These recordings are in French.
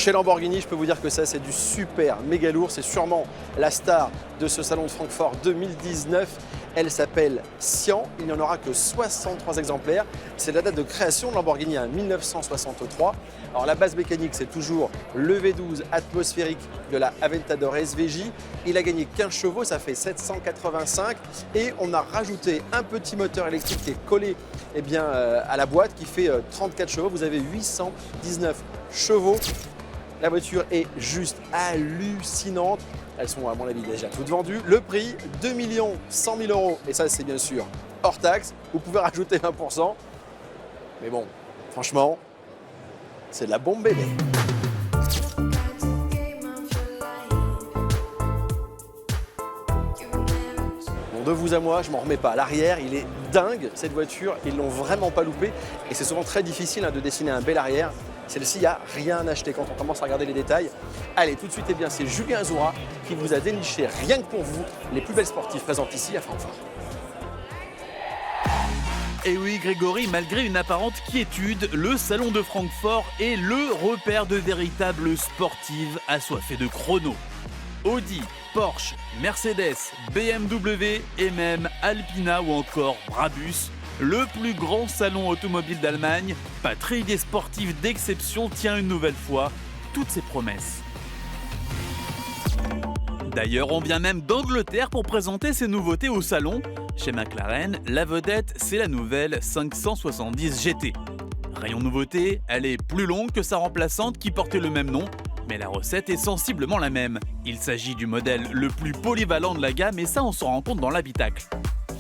chez Lamborghini, je peux vous dire que ça, c'est du super méga lourd. C'est sûrement la star de ce salon de Francfort 2019. Elle s'appelle Sian. Il n'y en aura que 63 exemplaires. C'est la date de création de Lamborghini, 1963. Alors la base mécanique, c'est toujours le V12 atmosphérique de la Aventador SVJ. Il a gagné 15 chevaux, ça fait 785. Et on a rajouté un petit moteur électrique qui est collé à la boîte qui fait 34 chevaux. Vous avez 819 chevaux. La voiture est juste hallucinante. Elles sont à mon avis déjà toutes vendues. Le prix, 2 100 000 €. Et ça, c'est bien sûr hors taxe. Vous pouvez rajouter 20%. Mais bon, franchement, c'est de la bombe bébé. Bon, de vous à moi, je m'en remets pas. L'arrière, il est dingue, cette voiture. Ils l'ont vraiment pas loupé. Et c'est souvent très difficile de dessiner un bel arrière. Celle-ci, il n'y a rien à acheter quand on commence à regarder les détails. Allez, tout de suite, c'est Julien Azoura qui vous a déniché, rien que pour vous, les plus belles sportives présentes ici à Francfort. Et oui, Grégory, malgré une apparente quiétude, le salon de Francfort est le repère de véritables sportives assoiffées de chrono. Audi, Porsche, Mercedes, BMW et même Alpina ou encore Brabus. Le plus grand salon automobile d'Allemagne, patrie des sportifs d'exception, tient une nouvelle fois toutes ses promesses. D'ailleurs, on vient même d'Angleterre pour présenter ses nouveautés au salon. Chez McLaren, la vedette, c'est la nouvelle 570 GT. Rayon nouveauté, elle est plus longue que sa remplaçante qui portait le même nom, mais la recette est sensiblement la même. Il s'agit du modèle le plus polyvalent de la gamme et ça, on s'en rend compte dans l'habitacle.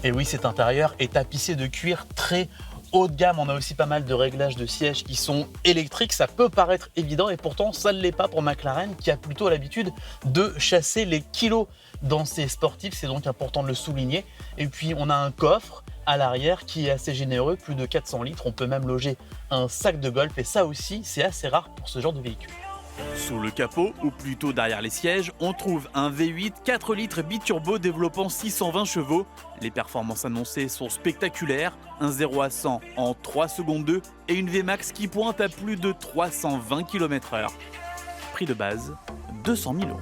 Et oui, cet intérieur est tapissé de cuir très haut de gamme. On a aussi pas mal de réglages de sièges qui sont électriques. Ça peut paraître évident et pourtant ça ne l'est pas pour McLaren qui a plutôt l'habitude de chasser les kilos dans ses sportifs. C'est donc important de le souligner. Et puis on a un coffre à l'arrière qui est assez généreux, plus de 400 litres. On peut même loger un sac de golf et ça aussi c'est assez rare pour ce genre de véhicule. Sous le capot, ou plutôt derrière les sièges, on trouve un V8 4 litres biturbo développant 620 chevaux. Les performances annoncées sont spectaculaires, un 0 à 100 en 3 secondes 2 et une VMAX qui pointe à plus de 320 km/h. Prix de base, 200 000 €.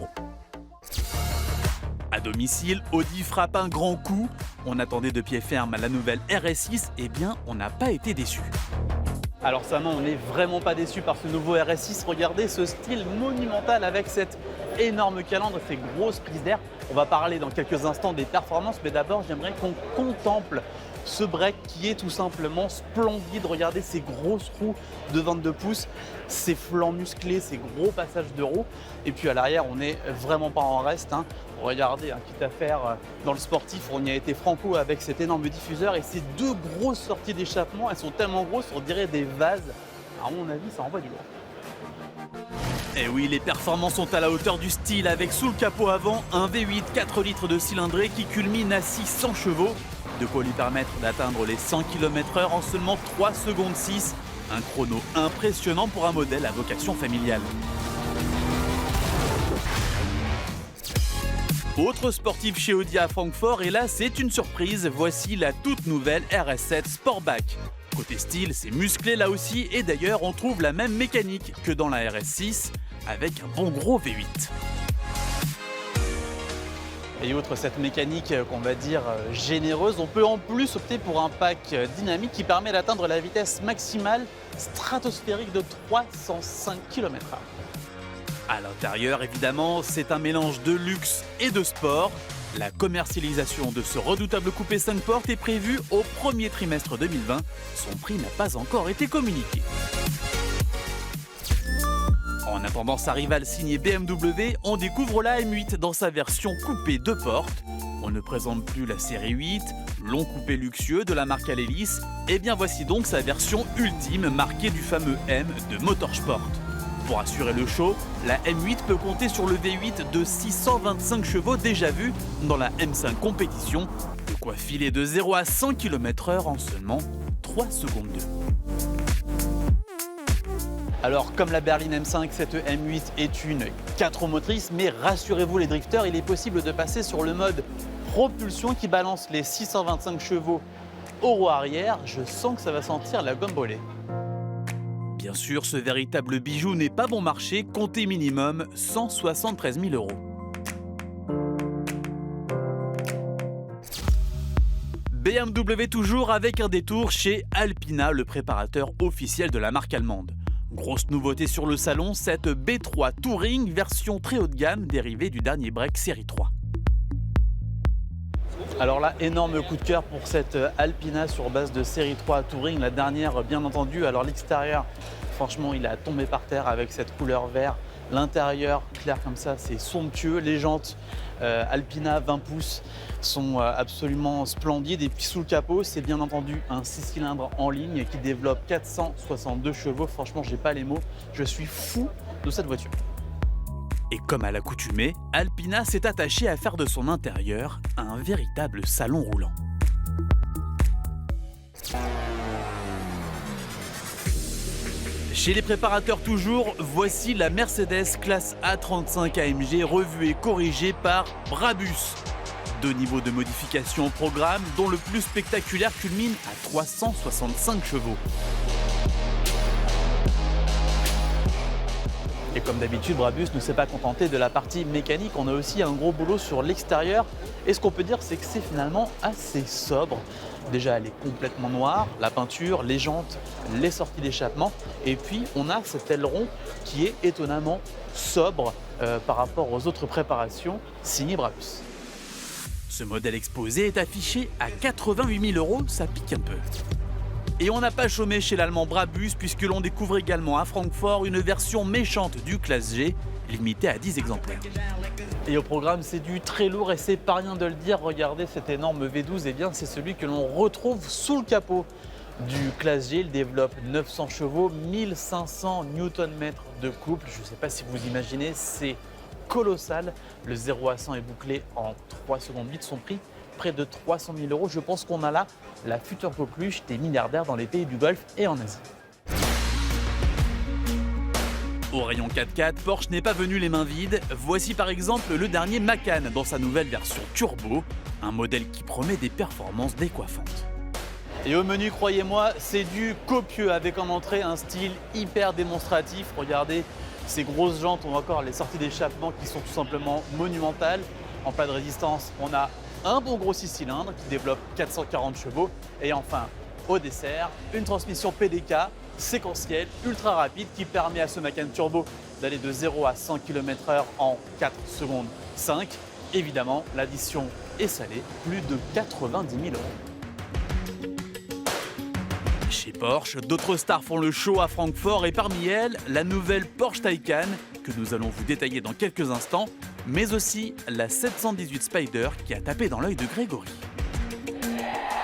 À domicile, Audi frappe un grand coup. On attendait de pied ferme la nouvelle RS6, eh bien on n'a pas été déçus. Alors ça, non, on n'est vraiment pas déçu par ce nouveau RS6. Regardez ce style monumental avec cette énorme calandre et ces grosses prises d'air. On va parler dans quelques instants des performances, mais d'abord j'aimerais qu'on contemple ce break qui est tout simplement splendide. Regardez ces grosses roues de 22 pouces, ces flancs musclés, ces gros passages de roues. Et puis à l'arrière, on n'est vraiment pas en reste. Regardez, quitte à faire dans le sportif, on y a été franco avec cet énorme diffuseur et ces deux grosses sorties d'échappement, elles sont tellement grosses, on dirait des vases. À mon avis, ça envoie du lourd. Et oui, les performances sont à la hauteur du style avec sous le capot avant un V8 4 litres de cylindrée qui culmine à 600 chevaux. De quoi lui permettre d'atteindre les 100 km/h en seulement 3 secondes 6. Un chrono impressionnant pour un modèle à vocation familiale. Autre sportif chez Audi à Francfort, et là c'est une surprise, voici la toute nouvelle RS7 Sportback. Côté style, c'est musclé là aussi, et d'ailleurs on trouve la même mécanique que dans la RS6, avec un bon gros V8. Et outre cette mécanique qu'on va dire généreuse, on peut en plus opter pour un pack dynamique qui permet d'atteindre la vitesse maximale stratosphérique de 305 km/h. À l'intérieur, évidemment, c'est un mélange de luxe et de sport. La commercialisation de ce redoutable coupé 5 portes est prévue au premier trimestre 2020. Son prix n'a pas encore été communiqué. En attendant sa rivale signée BMW, on découvre la M8 dans sa version coupé 2 portes. On ne présente plus la série 8, long coupé luxueux de la marque Alelis. Et bien voici donc sa version ultime marquée du fameux M de Motorsport. Pour assurer le show, la M8 peut compter sur le V8 de 625 chevaux déjà vu dans la M5 compétition, de quoi filer de 0 à 100 km/h en seulement 3 secondes 2. Alors comme la berline M5, cette M8 est une 4 roues motrices, mais rassurez-vous les drifters, il est possible de passer sur le mode propulsion qui balance les 625 chevaux au roue arrière. Je sens que ça va sentir la gomme brûlée. Bien sûr, ce véritable bijou n'est pas bon marché, comptez minimum 173 000 €. BMW toujours avec un détour chez Alpina, le préparateur officiel de la marque allemande. Grosse nouveauté sur le salon, cette B3 Touring version très haut de gamme dérivée du dernier break série 3. Alors là, énorme coup de cœur pour cette Alpina sur base de série 3 Touring, la dernière bien entendu. Alors l'extérieur, franchement, il a tombé par terre avec cette couleur vert. L'intérieur, clair comme ça, c'est somptueux. Les jantes Alpina 20 pouces sont absolument splendides. Et puis sous le capot, c'est bien entendu un 6 cylindres en ligne qui développe 462 chevaux. Franchement, j'ai pas les mots. Je suis fou de cette voiture. Et comme à l'accoutumée, Alpina s'est attaché à faire de son intérieur un véritable salon roulant. Chez les préparateurs toujours, voici la Mercedes classe A35 AMG revue et corrigée par Brabus. 2 niveaux de modification au programme, dont le plus spectaculaire culmine à 365 chevaux. Et comme d'habitude, Brabus ne s'est pas contenté de la partie mécanique, on a aussi un gros boulot sur l'extérieur. Et ce qu'on peut dire, c'est que c'est finalement assez sobre. Déjà, elle est complètement noire, la peinture, les jantes, les sorties d'échappement. Et puis, on a cet aileron qui est étonnamment sobre par rapport aux autres préparations signées Brabus. Ce modèle exposé est affiché à 88 000 €, ça pique un peu. Et on n'a pas chômé chez l'allemand Brabus puisque l'on découvre également à Francfort une version méchante du classe G, limitée à 10 exemplaires. Et au programme, c'est du très lourd et c'est pas rien de le dire. Regardez cet énorme V12, eh bien c'est celui que l'on retrouve sous le capot du classe G. Il développe 900 chevaux, 1500 Nm de couple. Je ne sais pas si vous imaginez, c'est colossal. Le 0 à 100 est bouclé en 3 secondes 8. Son prix, près de 300 000 €. Je pense qu'on a là la future coqueluche des milliardaires dans les pays du Golfe et en Asie. Au rayon 4x4, Porsche n'est pas venu les mains vides. Voici par exemple le dernier Macan dans sa nouvelle version turbo, un modèle qui promet des performances décoiffantes. Et au menu, croyez-moi, c'est du copieux avec en entrée un style hyper démonstratif. Regardez ces grosses jantes, ou encore les sorties d'échappement qui sont tout simplement monumentales. En plat de résistance, on a un bon gros 6 cylindres qui développe 440 chevaux. Et enfin, au dessert, une transmission PDK séquentielle ultra rapide qui permet à ce Macan Turbo d'aller de 0 à 100 km/h en 4 secondes 5. Évidemment, l'addition est salée, plus de 90 000 €. Chez Porsche, d'autres stars font le show à Francfort et parmi elles, la nouvelle Porsche Taycan que nous allons vous détailler dans quelques instants, mais aussi la 718 Spider qui a tapé dans l'œil de Grégory.